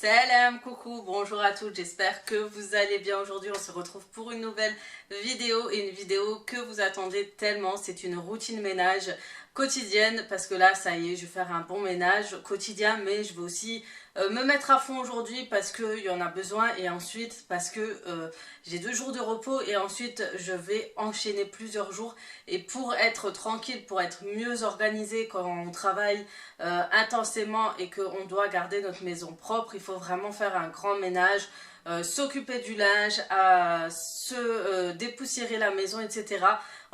Salam, coucou, bonjour à toutes, j'espère que vous allez bien. Aujourd'hui on se retrouve pour une nouvelle vidéo et une vidéo que vous attendez tellement. C'est une routine ménage quotidienne parce que là ça y est, je vais faire un bon ménage quotidien, mais je vais aussi me mettre à fond aujourd'hui parce qu'il y en a besoin et ensuite parce que j'ai 2 jours de repos et ensuite je vais enchaîner plusieurs jours. Et pour être tranquille, pour être mieux organisé quand on travaille intensément et qu'on doit garder notre maison propre, il faut vraiment faire un grand ménage, s'occuper du linge, à se dépoussiérer la maison, etc.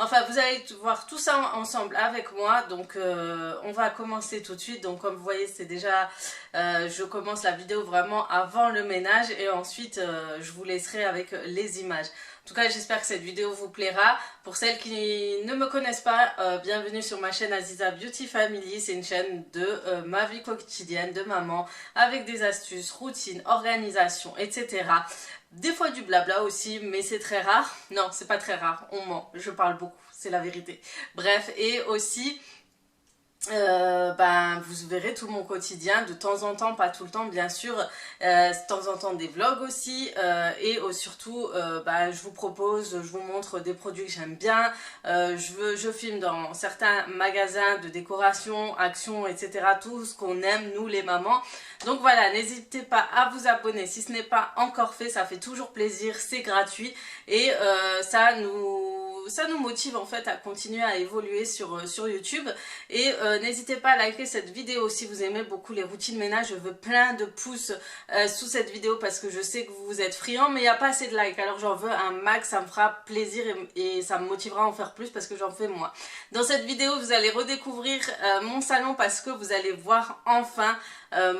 Enfin, vous allez voir tout ça ensemble avec moi, donc on va commencer tout de suite. Donc comme vous voyez, c'est déjà, je commence la vidéo vraiment avant le ménage et ensuite je vous laisserai avec les images. En tout cas, j'espère que cette vidéo vous plaira. Pour celles qui ne me connaissent pas, bienvenue sur ma chaîne Aziza Beauty Family. C'est une chaîne de ma vie quotidienne de maman avec des astuces, routines, organisation, etc. Des fois du blabla aussi, mais c'est très rare. Non, c'est pas très rare, on ment, je parle beaucoup, c'est la vérité. Bref, et aussi... vous verrez tout mon quotidien de temps en temps, pas tout le temps bien sûr, de temps en temps des vlogs aussi, et surtout je vous propose, je vous montre des produits que j'aime bien, je filme dans certains magasins de décoration, actions, etc. Tout ce qu'on aime nous les mamans. Donc voilà, n'hésitez pas à vous abonner si ce n'est pas encore fait, ça fait toujours plaisir, c'est gratuit et ça nous motive en fait à continuer à évoluer sur YouTube. Et n'hésitez pas à liker cette vidéo si vous aimez beaucoup les routines ménage. Je veux plein de pouces sous cette vidéo parce que je sais que vous êtes friands, mais il n'y a pas assez de likes, alors j'en veux un max, ça me fera plaisir et ça me motivera à en faire plus parce que j'en fais moins. Dans cette vidéo vous allez redécouvrir mon salon parce que vous allez voir enfin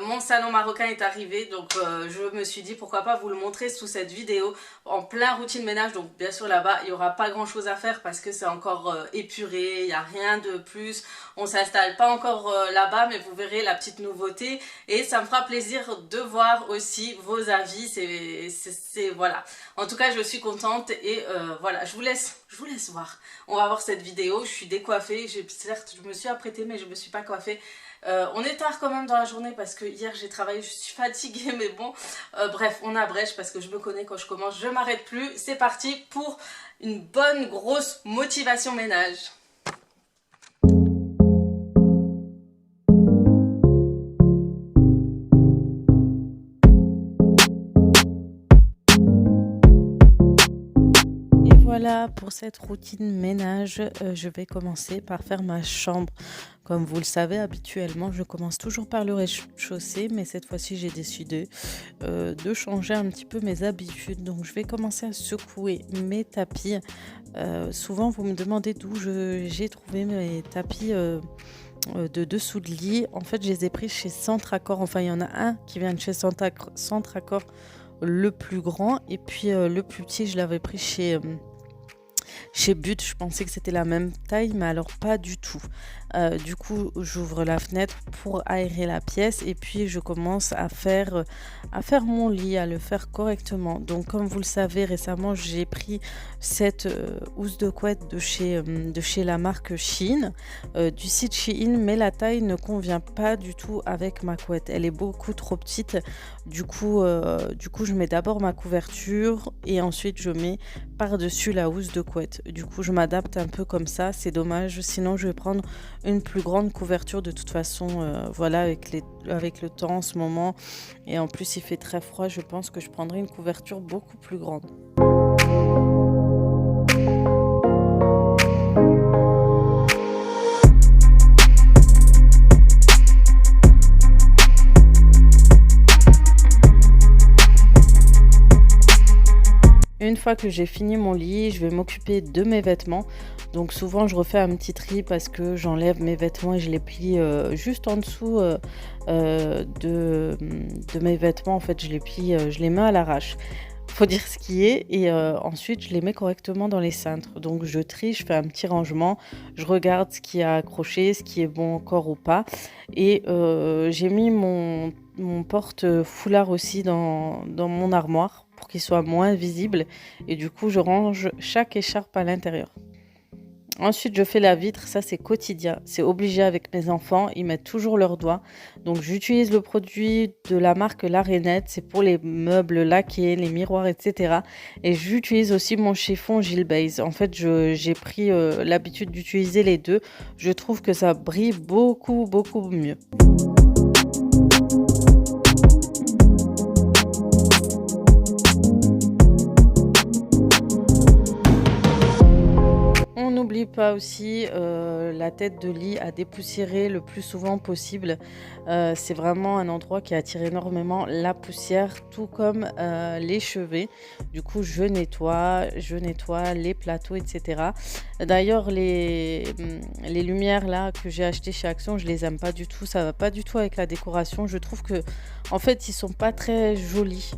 mon salon marocain est arrivé, donc je me suis dit pourquoi pas vous le montrer sous cette vidéo en plein routine ménage. Donc bien sûr là-bas il n'y aura pas grand chose à faire parce que c'est encore épuré, il n'y a rien de plus, on s'installe pas encore là-bas, mais vous verrez la petite nouveauté et ça me fera plaisir de voir aussi vos avis. C'est voilà, en tout cas je suis contente et voilà, je vous laisse voir. On va voir cette vidéo. Je suis décoiffée, certes je me suis apprêtée mais je me suis pas coiffée. On est tard quand même dans la journée parce que hier j'ai travaillé, je suis fatiguée, mais bon, bref, on abrège parce que je me connais, quand je commence, je m'arrête plus. C'est parti pour une bonne grosse motivation ménage. Voilà pour cette routine ménage, je vais commencer par faire ma chambre. Comme vous le savez, habituellement, je commence toujours par le rez-de-chaussée, mais cette fois-ci, j'ai décidé de changer un petit peu mes habitudes. Donc, je vais commencer à secouer mes tapis. Souvent, vous me demandez d'où j'ai trouvé mes tapis de dessous de lit. En fait, je les ai pris chez Centre Accor. Enfin, il y en a un qui vient de chez Centre Accor, le plus grand. Et puis, le plus petit, je l'avais pris chez But. Je pensais que c'était la même taille, mais alors pas du tout. Du coup, j'ouvre la fenêtre pour aérer la pièce et puis je commence à faire mon lit, à le faire correctement. Donc, comme vous le savez, récemment, j'ai pris cette housse de couette de chez la marque Shein, du site Shein, mais la taille ne convient pas du tout avec ma couette. Elle est beaucoup trop petite. Du coup, je mets d'abord ma couverture et ensuite je mais par-dessus la housse de couette. Du coup, je m'adapte un peu comme ça. C'est dommage. Sinon, je vais prendre une plus grande couverture de toute façon. Voilà, avec le temps en ce moment. Et en plus, il fait très froid. Je pense que je prendrai une couverture beaucoup plus grande. Une fois que j'ai fini mon lit, je vais m'occuper de mes vêtements. Donc souvent je refais un petit tri parce que j'enlève mes vêtements et je les plie juste en dessous de mes vêtements. En fait, je les plie, je les mets à l'arrache. Faut dire ce qui est et ensuite je les mets correctement dans les cintres. Donc je trie, je fais un petit rangement, je regarde ce qui a accroché, ce qui est bon encore ou pas. Et j'ai mis mon porte-foulard aussi dans mon armoire pour qu'il soit moins visible et du coup je range chaque écharpe à l'intérieur. Ensuite, je fais la vitre, ça c'est quotidien, c'est obligé avec mes enfants, ils mettent toujours leurs doigts. Donc j'utilise le produit de la marque La Rainette, c'est pour les meubles laqués, les miroirs, etc. Et j'utilise aussi mon chiffon Gilles Base. En fait, j'ai pris l'habitude d'utiliser les deux. Je trouve que ça brille beaucoup, beaucoup mieux. On n'oublie pas aussi, la tête de lit à dépoussiérer le plus souvent possible. C'est vraiment un endroit qui attire énormément la poussière, tout comme, les chevets. Du coup, je nettoie les plateaux et cetera. D'ailleurs, les lumières là que j'ai achetées chez Action, je les aime pas du tout. Ça va pas du tout avec la décoration. Je trouve que en fait, ils sont pas très jolis,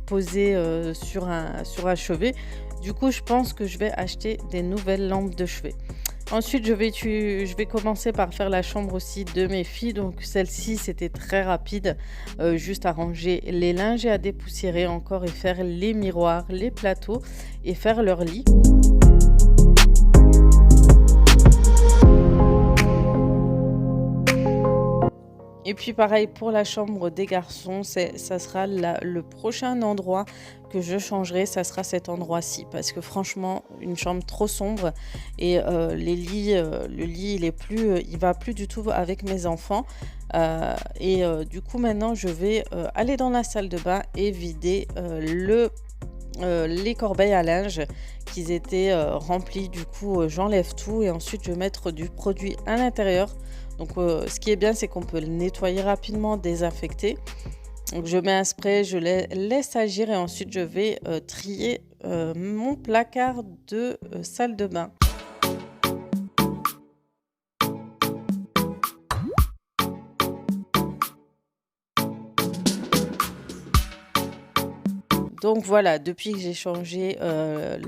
posés, sur un chevet. Du coup, je pense que je vais acheter des nouvelles lampes de chevet. Ensuite, je vais commencer par faire la chambre aussi de mes filles. Donc celle-ci, c'était très rapide, juste à ranger les linges et à dépoussiérer encore et faire les miroirs, les plateaux et faire leur lit. Et puis pareil pour la chambre des garçons, ça sera le prochain endroit que je changerai, ça sera cet endroit-ci. Parce que franchement, une chambre trop sombre et le lit, il va plus du tout avec mes enfants. Du coup, maintenant, je vais aller dans la salle de bain et vider les corbeilles à linge qui étaient remplies. Du coup, j'enlève tout et ensuite je vais mettre du produit à l'intérieur. Donc, ce qui est bien, c'est qu'on peut le nettoyer rapidement, désinfecter. Donc, je mets un spray, je laisse agir et ensuite je vais trier mon placard de salle de bain. Donc voilà, depuis que j'ai changé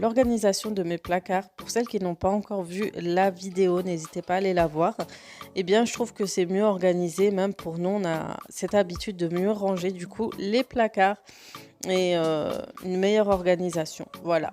l'organisation de mes placards, pour celles qui n'ont pas encore vu la vidéo, n'hésitez pas à aller la voir. Eh bien, je trouve que c'est mieux organisé, même pour nous, on a cette habitude de mieux ranger du coup les placards et une meilleure organisation. Voilà.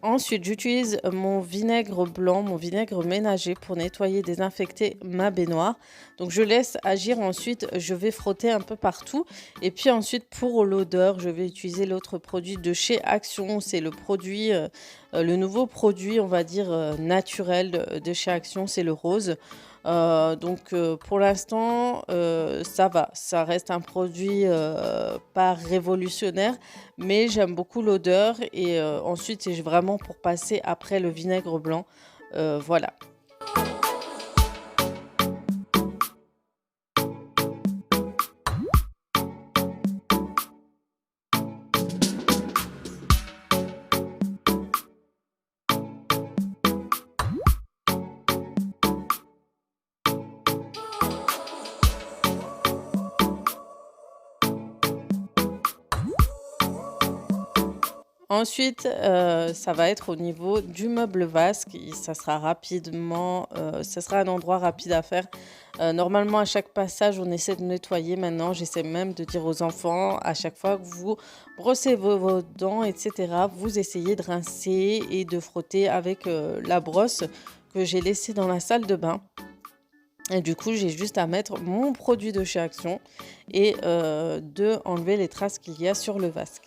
Ensuite, j'utilise mon vinaigre blanc, mon vinaigre ménager pour nettoyer, désinfecter ma baignoire. Donc, je laisse agir. Ensuite, je vais frotter un peu partout. Et puis ensuite, pour l'odeur, je vais utiliser l'autre produit de chez Action. C'est le nouveau produit, on va dire, naturel de chez Action. C'est le rose. Pour l'instant, ça va. Ça reste un produit pas révolutionnaire, mais j'aime beaucoup l'odeur et ensuite, c'est vraiment pour passer après le vinaigre blanc, voilà. Ensuite, ça va être au niveau du meuble vasque et ça sera un endroit rapide à faire. Normalement, à chaque passage, on essaie de nettoyer. Maintenant, j'essaie même de dire aux enfants, à chaque fois que vous brossez vos dents et cetera, vous essayez de rincer et de frotter avec, la brosse que j'ai laissée dans la salle de bain et du coup, j'ai juste à mettre mon produit de chez Action et de enlever les traces qu'il y a sur le vasque.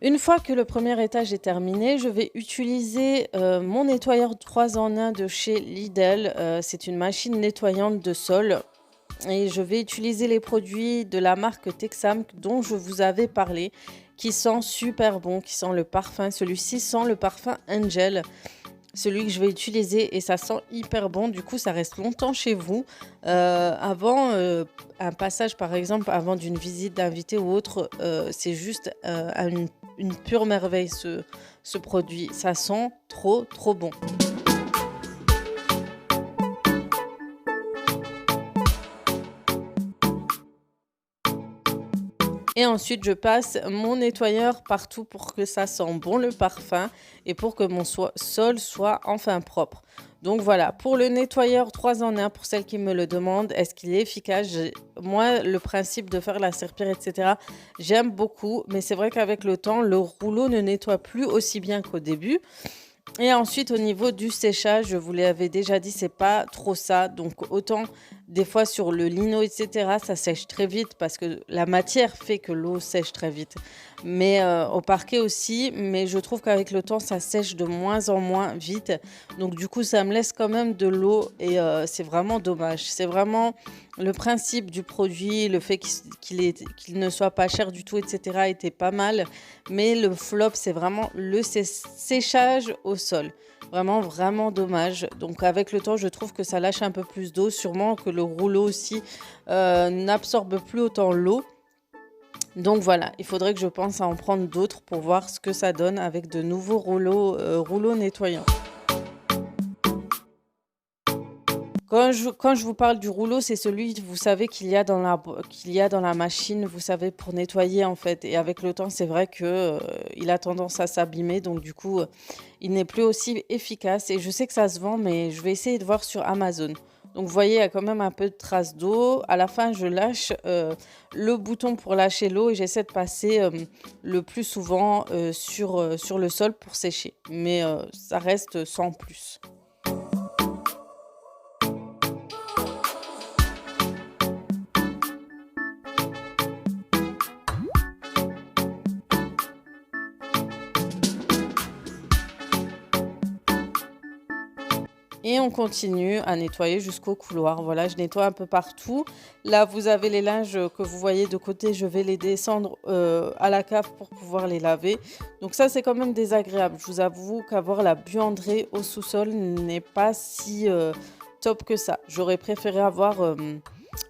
Une fois que le premier étage est terminé, je vais utiliser, mon nettoyeur 3 en 1 de chez Lidl. C'est une machine nettoyante de sol et je vais utiliser les produits de la marque Texam dont je vous avais parlé qui sent super bon, qui sent le parfum. Celui-ci sent le parfum Angel, celui que je vais utiliser, et ça sent hyper bon. Du coup, ça reste longtemps chez vous. Avant un passage, par exemple, avant d'une visite d'invité ou autre, c'est juste une pure merveille ce produit. Ça sent trop, trop bon. Et ensuite, je passe mon nettoyeur partout pour que ça sente bon le parfum et pour que mon sol soit enfin propre. Donc voilà, pour le nettoyeur 3 en 1, pour celles qui me le demandent, est-ce qu'il est efficace? Moi, le principe de faire la serpillière, etc., j'aime beaucoup, mais c'est vrai qu'avec le temps, le rouleau ne nettoie plus aussi bien qu'au début. Et ensuite, au niveau du séchage, je vous l'avais déjà dit, c'est pas trop ça. Donc, autant des fois sur le lino, etc., ça sèche très vite parce que la matière fait que l'eau sèche très vite. Mais au parquet aussi, mais je trouve qu'avec le temps, ça sèche de moins en moins vite. Donc, du coup, ça me laisse quand même de l'eau et c'est vraiment dommage. C'est vraiment le principe du produit, le fait qu'il ne soit pas cher du tout, etc., était pas mal. Mais le flop, c'est vraiment le séchage au sol. Vraiment, vraiment dommage. Donc avec le temps, je trouve que ça lâche un peu plus d'eau. Sûrement que le rouleau aussi n'absorbe plus autant l'eau. Donc voilà, il faudrait que je pense à en prendre d'autres pour voir ce que ça donne avec de nouveaux rouleaux nettoyants. Quand je vous parle du rouleau, c'est celui, vous savez, qu'il y a dans la machine, vous savez, pour nettoyer en fait. Et avec le temps, c'est vrai que il a tendance à s'abîmer, donc du coup, il n'est plus aussi efficace. Et je sais que ça se vend, mais je vais essayer de voir sur Amazon. Donc vous voyez, il y a quand même un peu de traces d'eau. À la fin, je lâche le bouton pour lâcher l'eau et j'essaie de passer le plus souvent sur le sol pour sécher. Mais ça reste sans plus. Et on continue à nettoyer jusqu'au couloir. Voilà, je nettoie un peu partout. Là, vous avez les linges que vous voyez de côté. Je vais les descendre à la cave pour pouvoir les laver. Donc ça, c'est quand même désagréable. Je vous avoue qu'avoir la buanderie au sous-sol n'est pas si top que ça. J'aurais préféré avoir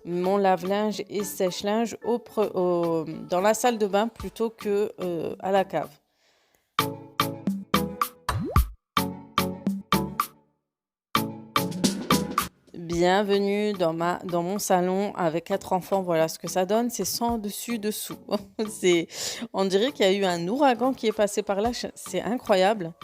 mon lave-linge et sèche-linge dans la salle de bain plutôt que à la cave. Bienvenue dans mon salon avec 4 enfants. Voilà ce que ça donne. C'est sans dessus dessous. On dirait qu'il y a eu un ouragan qui est passé par là. C'est incroyable.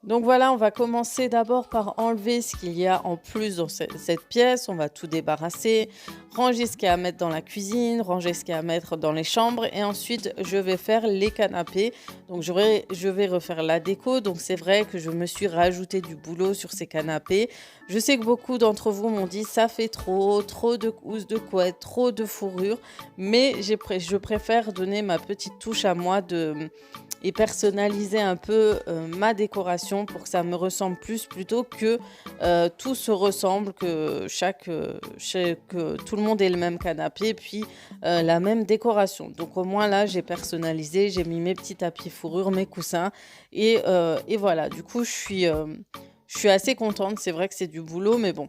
Donc voilà, on va commencer d'abord par enlever ce qu'il y a en plus dans cette pièce. On va tout débarrasser, ranger ce qu'il y a à mettre dans la cuisine, ranger ce qu'il y a à mettre dans les chambres. Et ensuite, je vais faire les canapés. Donc je vais refaire la déco. Donc c'est vrai que je me suis rajouté du boulot sur ces canapés. Je sais que beaucoup d'entre vous m'ont dit ça fait trop de housses de couette, trop de fourrure. Mais je préfère donner ma petite touche à moi et personnaliser un peu ma décoration pour que ça me ressemble plus plutôt que tout se ressemble, que tout le monde ait le même canapé puis la même décoration. Donc au moins là, j'ai personnalisé, j'ai mis mes petits tapis fourrure, mes coussins et voilà. Du coup, je suis assez contente. C'est vrai que c'est du boulot, mais bon.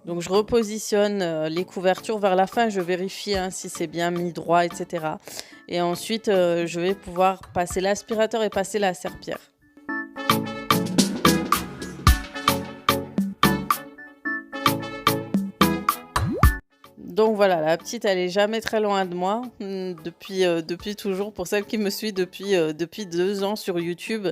Donc je repositionne les couvertures vers la fin, je vérifie si c'est bien mis droit, etc. Et ensuite, je vais pouvoir passer l'aspirateur et passer la serpillière. Donc voilà, la petite, elle est jamais très loin de moi, depuis toujours. Pour celle qui me suit depuis 2 ans sur YouTube,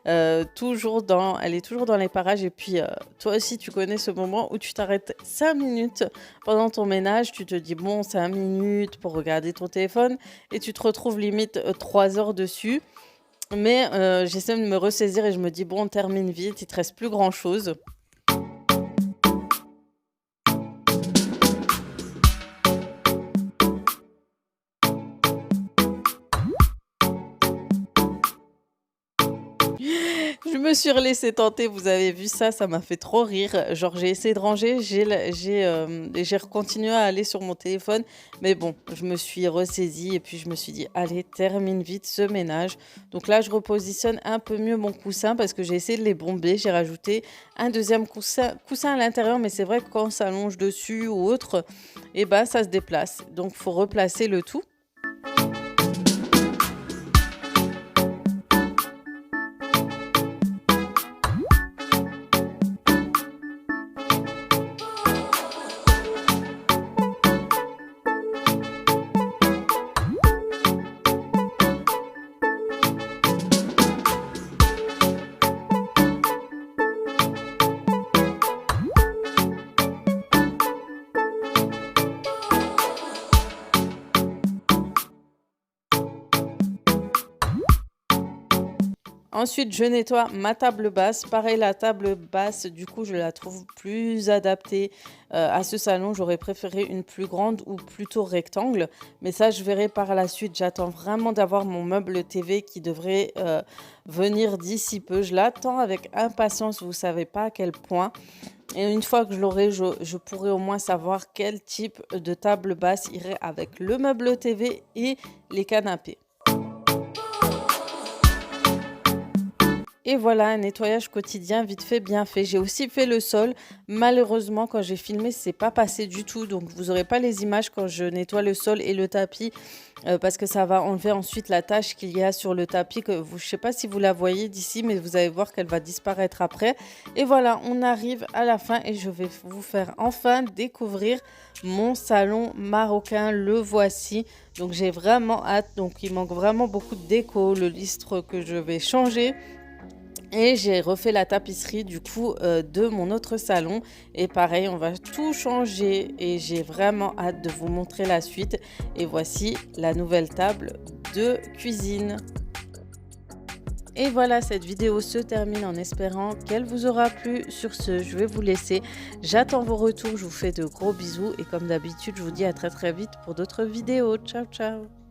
elle est toujours dans les parages. Et puis, toi aussi, tu connais ce moment où tu t'arrêtes 5 minutes pendant ton ménage. Tu te dis, bon, 5 minutes pour regarder ton téléphone et tu te retrouves limite 3 heures dessus. Mais j'essaie de me ressaisir et je me dis: «Bon, on termine vite, il te reste plus grand-chose». Je me suis laissée tenter, vous avez vu ça, ça m'a fait trop rire. Genre j'ai essayé de ranger, j'ai continué à aller sur mon téléphone, mais bon, je me suis ressaisie et puis je me suis dit: «Allez, termine vite ce ménage». Donc là, je repositionne un peu mieux mon coussin parce que j'ai essayé de les bomber. J'ai rajouté un deuxième coussin à l'intérieur, mais c'est vrai que quand on s'allonge dessus ou autre, et ben, ça se déplace. Donc faut replacer le tout. Ensuite, je nettoie ma table basse. Pareil, la table basse, du coup, je la trouve plus adaptée à ce salon. J'aurais préféré une plus grande ou plutôt rectangle. Mais ça, je verrai par la suite. J'attends vraiment d'avoir mon meuble TV qui devrait venir d'ici peu. Je l'attends avec impatience, vous savez pas à quel point. Et une fois que je l'aurai, je pourrai au moins savoir quel type de table basse irait avec le meuble TV et les canapés. Et voilà, un nettoyage quotidien vite fait, bien fait. J'ai aussi fait le sol. Malheureusement, quand j'ai filmé, c'est pas passé du tout. Donc, vous n'aurez pas les images quand je nettoie le sol et le tapis parce que ça va enlever ensuite la tache qu'il y a sur le tapis. Je sais pas si vous la voyez d'ici, mais vous allez voir qu'elle va disparaître après. Et voilà, on arrive à la fin et je vais vous faire enfin découvrir mon salon marocain. Le voici. Donc, j'ai vraiment hâte. Donc, il manque vraiment beaucoup de déco, le lustre que je vais changer. Et j'ai refait la tapisserie du coup de mon autre salon. Et pareil, on va tout changer et j'ai vraiment hâte de vous montrer la suite. Et voici la nouvelle table de cuisine. Et voilà, cette vidéo se termine en espérant qu'elle vous aura plu. Sur ce, je vais vous laisser. J'attends vos retours, je vous fais de gros bisous. Et comme d'habitude, je vous dis à très très vite pour d'autres vidéos. Ciao, ciao!